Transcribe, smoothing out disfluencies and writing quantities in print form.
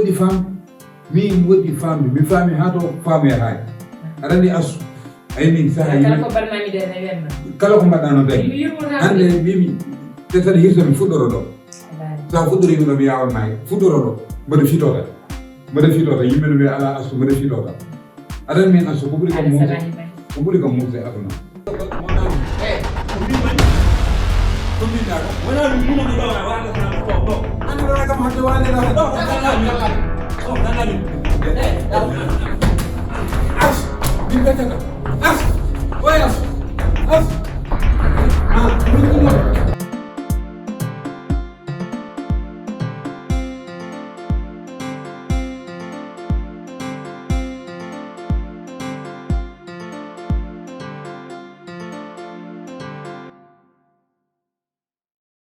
di fam min wodi fammi mi fami ha to fami hay arani asu ay min saha kala ko barnami de ne wenna kala ko mbadano be hande bimi te tan hirso mi fudoro do sa fudori mi do mi yawan may fudoro do mbedo fitota yimbe no be ala asu mbedo fitota adan min asu ko buri ko mo se aduna Wala ni mo do wala na ko. Ano ra ka mo wala na do Oh, nana. As, di beta. As. Oy as. As. Ah,